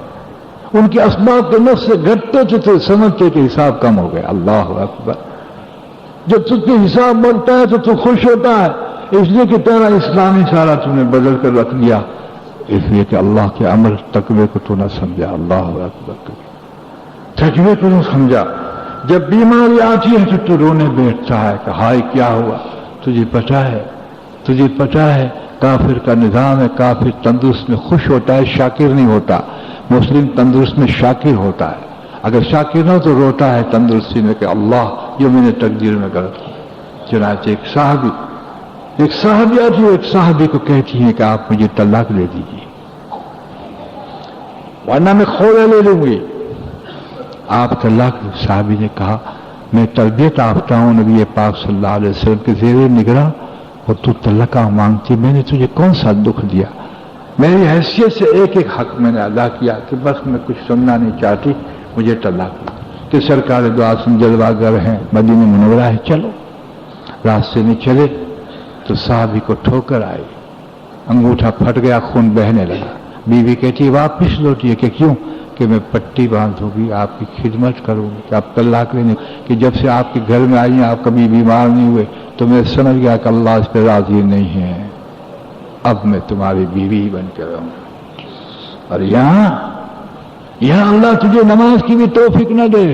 ان کے اسباب کے نقص سے گھٹتے تھے تو سمجھتے کہ حساب کم ہو گیا. اللہ اکبر. جب تجھ کے حساب بڑھتا ہے تو تو خوش ہوتا ہے, اس لیے کہ تیرا اسلامی سارا تم نے بدل کر رکھ دیا, اس لیے کہ اللہ کے امر تقوی کو تو نہ سمجھا. اللہ اکبر. تقوی کو نہ سمجھا. جب بیماری آتی ہے تو تو رونے بیٹھتا ہے کہ ہائے کیا ہوا. تجھے پتہ ہے کافر کا نظام ہے. کافر تندرست میں خوش ہوتا ہے, شاکر نہیں ہوتا. مسلم تندرست میں شاکر ہوتا ہے. اگر شاکر نہ ہو تو روتا ہے تندرستی میں کہ اللہ جو میں نے تقدیر میں غلط کیا. چنانچہ ایک صحابی آتی ہے, ایک صحابی کو کہتی ہے کہ آپ مجھے طلاق دے دیجیے ورنہ میں کھوڑا لے لوں گی. آپ طلاق. صحابی نے کہا میں تربیت یافتہ ہوں نبی پاک صلی اللہ علیہ وسلم کے زیر نگراں, اور تو طلاق مانگتی. میں نے تجھے کون سا دکھ دیا؟ میری حیثیت سے ایک حق میں نے ادا کیا کہ بس میں کچھ سننا نہیں چاہتی, مجھے طلاق دی. کہ سرکار دو عالم جلوہ گر ہیں, مدینہ منورہ ہے, چلو. راستے میں چلے تو صحابی کو ٹھوکر آئی, انگوٹھا پھٹ گیا, خون بہنے لگا. بیوی کہتی واپس لوٹیے. کہ کیوں؟ کہ میں پٹی باندھوں گی, آپ کی خدمت کروں گی, کہ آپ طلاق لینے. کہ جب سے آپ کے گھر میں آئی ہیں آپ کبھی بیمار نہیں ہوئے تو میں سمجھ گیا کہ اللہ اس پہ راضی نہیں ہے, اب میں تمہاری بیوی ہی بن کے رہوں. اور یہاں اللہ تجھے نماز کی بھی توفیق نہ دے,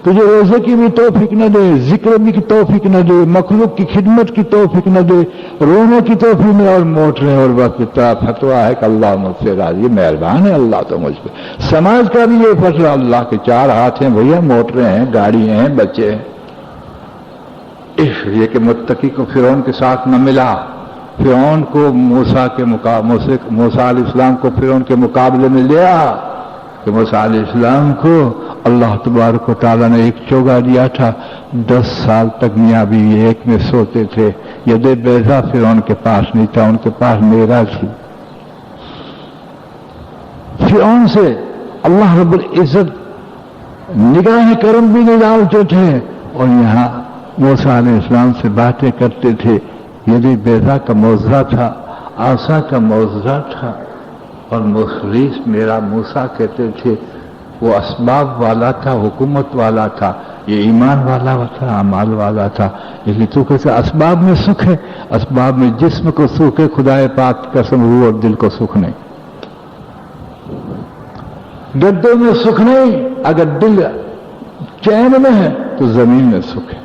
تجھے روزے کی بھی توفیق نہ دے, ذکر بھی کی توفیق نہ دے, مخلوق کی خدمت کی توفیق نہ دے, رونے کی توفیق نہ, اور موٹ رہے. اور بس اتنا فتوا ہے کہ اللہ مجھ سے راضی, مہربان ہے اللہ تو مجھ پہ. سماج کا بھی یہ فتوا, اللہ کے 4 ہاتھ ہیں بھیا, موٹ رہے ہیں, گاڑی ہیں, بچے ہیں. اس لیے کہ متقی کو فرعون کے ساتھ نہ ملا, فرعون کو موسیٰ علیہ السلام کو فرعون کے مقابلے میں لیا کہ موسیٰ علیہ السلام کو اللہ تبارک و تعالیٰ نے ایک چوگا دیا تھا، 10 سال تک میاں بیوی ایک میں سوتے تھے. ید بیضا فرعون کے پاس نہیں تھا، ان کے پاس میرا تھی. فرعون سے اللہ رب العزت نگاہ کرم بھی نہیں ڈالتے تھے، اور یہاں موسیٰ علیہ السلام سے باتیں کرتے تھے. ید بیضا کا معجزہ تھا، عصا کا معجزہ تھا، اور مخلص میرا موسیٰ کہتے تھے. وہ اسباب والا تھا، حکومت والا تھا، یہ ایمان والا تھا، اعمال والا تھا. اس لیے تو کیسے اسباب میں سکھ ہے، اسباب میں جسم کو سکھ ہے، خدائے پاک قسم روح اور دل کو سکھ نہیں. گدوں میں سکھ نہیں، اگر دل چین میں ہے تو زمین میں سکھ ہے.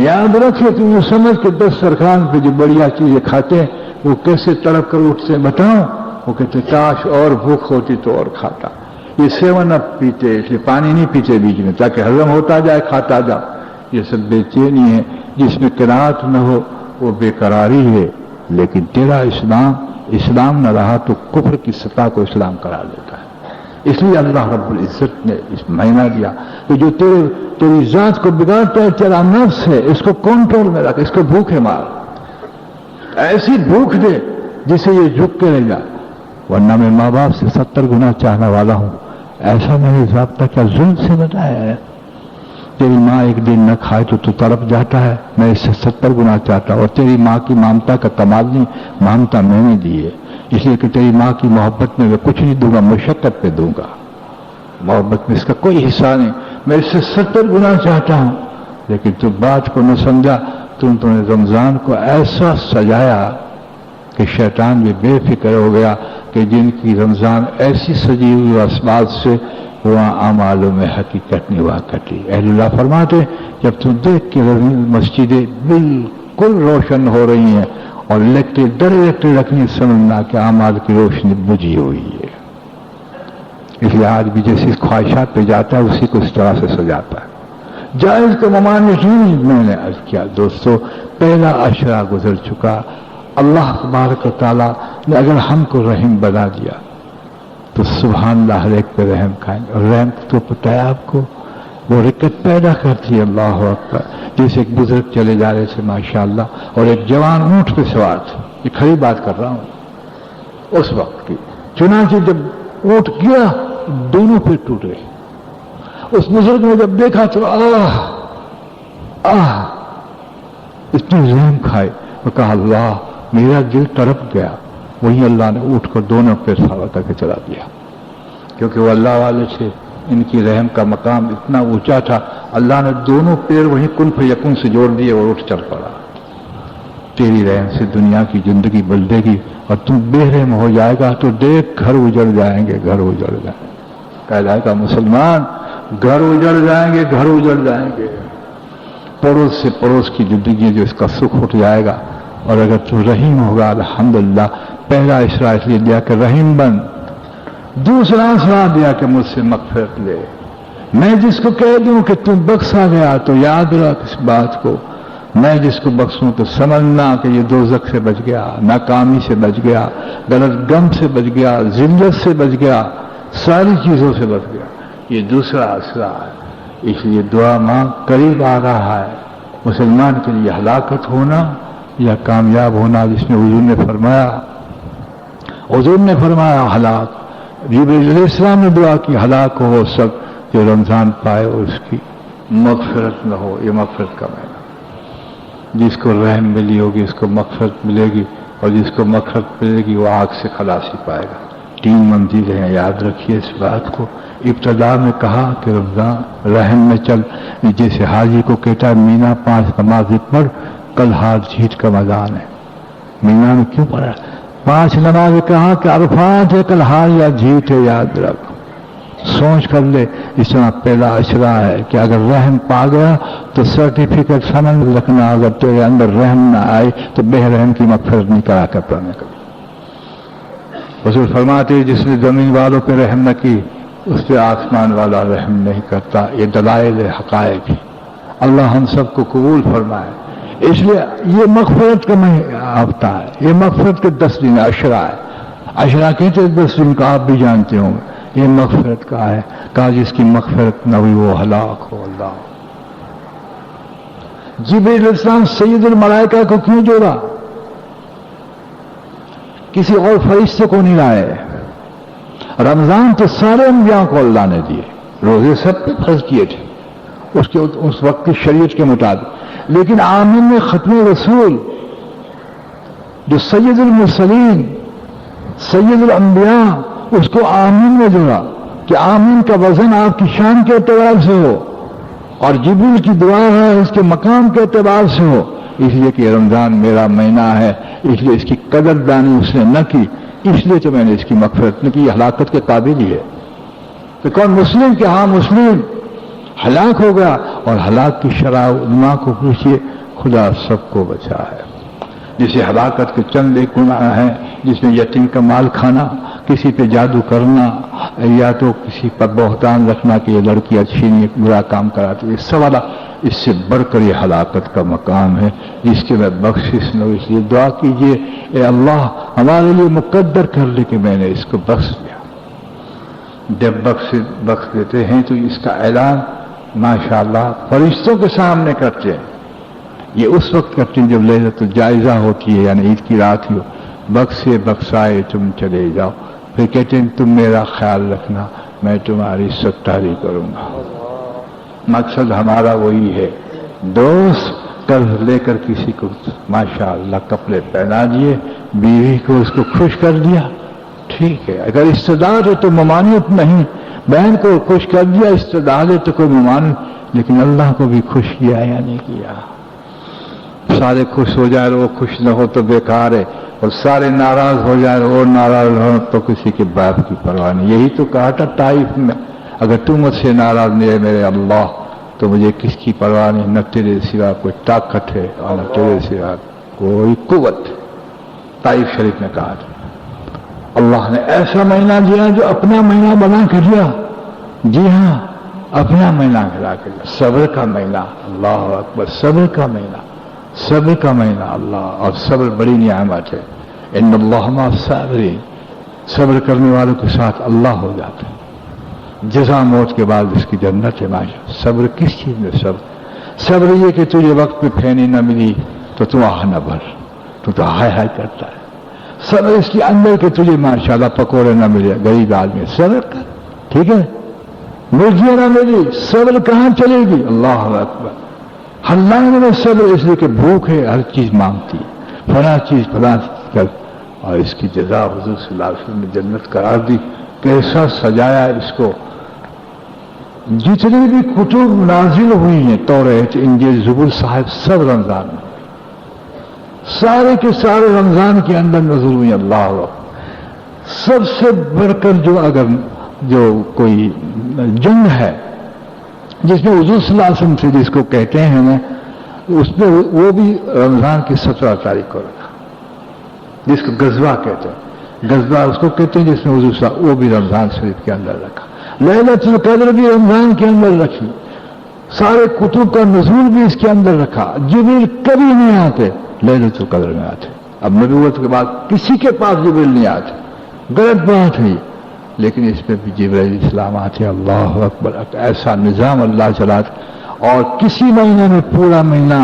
یاد رکھے تم یہ سمجھ کے دسترخوان پہ جو بڑھیا چیزیں کھاتے ہیں وہ کیسے تڑپ کر اٹھتے ہیں بتاؤ. وہ کہتے کاش اور بھوک ہوتی تو اور کھاتا. یہ 7 اپ پیتے، اس لیے پانی نہیں پیتے بیچ میں تاکہ ہضم ہوتا جائے، کھاتا جا. یہ سب بے چینی ہے. جس میں قناعت نہ ہو وہ بے قراری ہے. لیکن تیرا اسلام نہ رہا تو کفر کی سطح کو اسلام قرار دیتا ہے. اس لیے اللہ رب العزت نے اس مہینہ دیا کہ جو تیری ذات کو بگاڑتا ہے تیرا نفس ہے، اس کو کنٹرول میں رکھ، اس کو بھوکے مار، ایسی بھوک دے جسے یہ جھک کے رہ جائے. ورنہ میں ماں باپ سے 70 گنا چاہنے والا ہوں. ایسا میرے ضابطہ کیا ظلم سے بتایا ہے؟ تیری ماں ایک دن نہ کھائے تو تڑپ جاتا ہے، میں اس سے 70 گنا چاہتا ہوں. اور تیری ماں کی ممتا کا کمال نہیں، ممتا میں نے دی ہے. اس لیے کہ تیری ماں کی محبت میں کچھ نہیں دوں گا، مشقت پہ دوں گا. محبت میں اس کا کوئی حصہ نہیں. میں اس سے 70 گنا چاہتا ہوں. لیکن تو بات کو نہ سمجھا. تم نے رمضان کو ایسا سجایا کہ شیطان بھی بے فکر ہو گیا کہ جن کی رمضان ایسی سجی ہوئی اسباب سے وہاں اعمالوں میں حقیقت نہیں ہوا کرتی. اہل اللہ فرماتے جب تم دیکھ کے مسجدیں بالکل روشن ہو رہی ہیں اور الیکٹرک رکھنی، سمجھنا کہ اعمال کی روشنی بجھی ہوئی ہے. اس لیے آج بھی جیسی خواہشات پہ جاتا ہے اسی کو اس طرح سے سجاتا ہے. جائز کے ممانعت نہیں. میں نے عرض کیا دوستو، پہلا عشرہ گزر چکا. اللہ تبارک و تعالیٰ نے اگر ہم کو رحم بنا دیا تو سبحان اللہ ہر ایک پہ رحم کھائیں گے. اور رحم تو پتہ ہے آپ کو وہ رکت پیدا کرتی ہے. اللہ اکبر. جیسے ایک بزرگ چلے جا رہے تھے ماشاءاللہ، اور ایک جوان اونٹ پہ سوار تھے. یہ کھڑی بات کر رہا ہوں اس وقت کی. چنانچہ جب اونٹ گیا دونوں پہ ٹوٹ گئے. اس بزرگ نے جب دیکھا تو اتنے رحم کھائے. وہ کہا اللہ میرا دل تڑپ گیا. وہی اللہ نے اونٹ کو دونوں پہ سوار کر کے چلا دیا، کیونکہ وہ اللہ والے تھے. ان کی رحم کا مقام اتنا اونچا تھا، اللہ نے دونوں پیر وہیں کن فیکون سے جوڑ دیے اور اٹھ چل پڑا. تیری رحم سے دنیا کی زندگی بدلے گی، اور تم بے رحم ہو جائے گا تو دیکھ گھر اجڑ جائیں گے، گھر اجڑ جائیں گے. کہلائے گا مسلمان گھر اجڑ جائیں گے، گھر اجڑ جائیں گے. پڑوس سے پڑوس کی زندگی جو اس کا سکھ اٹھ جائے گا. اور اگر تو رحیم ہوگا الحمدللہ. پہلا اشرا اس لیے دیا کہ رحیم بن. دوسرا اشرا دیا کہ مجھ سے مغفرت لے. میں جس کو کہہ دوں کہ تم بخشا گیا تو یاد رکھ اس بات کو. میں جس کو بخشوں تو سمجھنا کہ یہ دوزخ سے بچ گیا، ناکامی سے بچ گیا، غلط غم سے بچ گیا، ذلت سے بچ گیا، ساری چیزوں سے بچ گیا. یہ دوسرا اشرا ہے. اس لیے دعا مانگ، قریب آ رہا ہے. مسلمان کے لیے ہلاکت ہونا یا کامیاب ہونا، جس میں حضور نے فرمایا ہلاک. جبریل علیہ السلام نے دعا کی ہلاک ہو سب جو رمضان پائے اور اس کی مغفرت نہ ہو. یہ مغفرت کا مہینہ. جس کو رحم ملی ہوگی اس کو مغفرت ملے گی، اور جس کو مغفرت ملے گی وہ آگ سے خلاصی پائے گا. 3 منزلیں ہیں، یاد رکھیے اس بات کو. ابتدا میں کہا کہ رمضان رحم میں چل. جیسے حاجی کو کہتا ہے مینا 5 نمازیں پڑھ، کل ہاتھ جھیٹ کا میدان ہے. مینا میں کیوں پڑھا؟ 5 نمازیں کہا کہ عرفات ہے، کل ہار یا جھیٹ ہے. یاد رکھ، سوچ کر لے. اس طرح پہلا اشرا ہے کہ اگر رحم پا گیا تو سرٹیفکیٹ سمجھ رکھنا. اگر تیرے اندر رحم نہ آئے تو بے رحم کی مغفرت نہیں کرا کر پڑھنے کا. حضور فرماتے جس نے زمین والوں پہ رحم نہ کی اس پہ آسمان والا رحم نہیں کرتا. یہ دلائل حقائق ہے. اللہ ہم سب کو قبول فرمائے. اس لیے یہ مغفرت کا ہفتہ ہے، یہ مغفرت کے 10 دن عشرہ ہے. عشرہ کہتے ہیں 10 دن کا، آپ بھی جانتے ہوں گے. یہ مغفرت کا ہے. کہا جس کی مغفرت نہ ہوئی وہ ہلاک ہو. اللہ. جبریل علیہ السلام سید الملائکہ کو کیوں جوڑا؟ کسی اور فرشتے کو نہیں لائے. رمضان تو سارے انبیاء کو اللہ نے دیے، روزے سب پہ فرض کیے تھے اس وقت کی شریعت کے مطابق، لیکن آمین میں ختم رسول جو سید المرسلین سید الانبیاء اس کو آمین میں جوڑا کہ آمین کا وزن آپ کی شان کے اعتبار سے ہو اور جبریل کی دعا ہے اس کے مقام کے اعتبار سے ہو. اس لیے کہ رمضان میرا مہینہ ہے، اس لیے اس کی قدر دانی اس نے نہ کی، اس لیے تو میں نے اس کی مغفرت نہ کی. یہ ہلاکت کے قابل ہی ہے. تو کون مسلم کہ ہاں مسلم ہلاک ہو گیا، اور ہلاک کی شرح علماء کو پوچھیے، خدا سب کو بچا ہے. جسے ہلاکت کے چند ایک گناہ ہیں، جس میں یتیم کا مال کھانا، کسی پہ جادو کرنا، یا تو کسی پر بہتان رکھنا کہ یہ لڑکی اچھی نہیں برا کام کراتی، یہ سوال اس سے بڑھ کر یہ ہلاکت کا مقام ہے جس کے میں بخشش نہ ہو. اس لیے دعا کیجیے اے اللہ ہمارے لیے مقدر کر لے کہ میں نے اس کو بخش دیا. جب بخش دیتے ہیں تو اس کا اعلان ماشاءاللہ فرشتوں کے سامنے کرتے ہیں. یہ اس وقت کرتے ہیں جب لذت جائزہ ہوتی ہے، یعنی عید کی رات ہی ہو. بخشے بخشائے تم چلے جاؤ، پھر کہتے ہیں تم میرا خیال رکھنا میں تمہاری ستاری کروں گا. مقصد ہمارا وہی ہے. دوست قرض لے کر کسی کو ماشاءاللہ کپڑے پہنا دیے، بیوی کو اس کو خوش کر دیا، ٹھیک ہے. اگر استعداد ہے تو ممانعت نہیں. بہن کو خوش کر دیا، استعداد ہے تو کوئی ممانعت، لیکن اللہ کو بھی خوش کیا یا نہیں کیا؟ سارے خوش ہو جائے وہ خوش نہ ہو تو بیکار ہے، اور سارے ناراض ہو جائے اور ناراض ہو تو کسی کے باپ کی پرواہ نہیں. یہی تو کہا تھا طائف میں، اگر تو مجھ سے ناراض نہیں ہے میرے اللہ تو مجھے کس کی پرواہ نہیں، نہ تیرے سوا کوئی طاقت ہے اور نہ تیرے سوا کوئی قوت. طائف شریف نے کہا تھا اللہ نے ایسا مہینہ دیا جو اپنا مہینہ بنا کر دیا. جی ہاں اپنا مہینہ بنا کر دیا. صبر کا مہینہ، اللہ اکبر، صبر کا مہینہ، صبر کا مہینہ. اللہ، اور صبر بڑی نعمت ہے. ان اللہ مع الصابرین، صبر کرنے والوں کے ساتھ اللہ ہو جاتا ہے. جزا موت کے بعد اس کی جنت ہے. ماشاء. صبر کس چیز میں؟ صبر یہ کہ تجھے وقت پہ پھینی نہ ملی تو تو آہ نہ بھر، تو ہائے ہائے کرتا ہے. صبر اس کے اندر کہ تجھے ماشاءاللہ پکوڑے نہ ملے غریب آدمی، صبر کر، ٹھیک ہے. مرغیاں نہ ملی، صبر کہاں چلے گی؟ اللہ اکبر. اللہ نے صبر اس لیے کہ بھوک ہے، ہر چیز مانگتی ہے، فلاں چیز فلاں کر، اور اس کی جزا حضور صلی اللہ علیہ وسلم نے جنت قرار دی. کیسا سجایا اس کو. جتنے بھی کتب نازل ہوئی ہیں، توریت، انجیل، زبور، صحائف، سب رمضان میں، سارے کے سارے رمضان کے اندر نزول ہوئی. اللہ سب سے بڑھ کر جو کوئی جنگ ہے جس میں حضور صلی اللہ علیہ وسلم سے جس کو کہتے ہیں اس میں وہ بھی رمضان کی 17 تاریخ کو رکھا، جس کو غزوہ کہتے ہیں. غزوہ اس کو کہتے ہیں جس میں حضور صلی اللہ علیہ وسلم وہ بھی رمضان شریف کے اندر رکھا. لیلۃ القدر بھی رمضان کے اندر رکھی. سارے کتب کا نزول بھی اس کے اندر رکھا. جبریل کبھی نہیں آتے، لیلۃ القدر میں آتے. اب نبوت کے بعد کسی کے پاس جبریل نہیں آتے، غلط بات ہے، لیکن اس میں بھی جبریل علیہ السلام آتے. اللہ اکبر. ایسا نظام اللہ چلاتا. اور کسی مہینے میں پورا مہینہ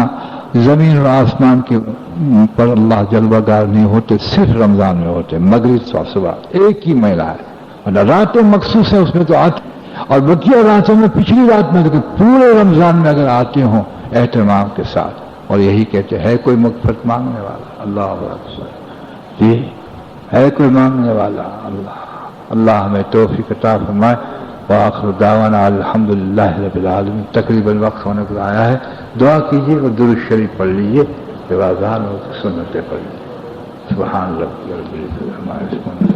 زمین اور آسمان کے پر اللہ جلوہ گار نہیں ہوتے، صرف رمضان میں ہوتے. مغرب اور صبح ایک ہی مہینہ ہے، راتیں مخصوص ہیں اس میں تو آتے، اور بقیہ راتوں میں پچھلی رات میں، لیکن پورے رمضان میں اگر آتے ہوں اہتمام کے ساتھ. اور یہی کہتے ہے کوئی مغفرت مانگنے والا؟ اللہ اکبر. جی ہے کوئی مانگنے والا؟ اللہ ہمیں توفیق عطا فرمائے. وآخر دعوانا الحمدللہ رب العالمین. تقریباً وقت ہونے کو آیا ہے. دعا کیجیے اور درود شریف پڑھ لیجیے، روازان اور سنتیں پڑھ لیجیے. سبحان ربی رب العزت عما یصفون.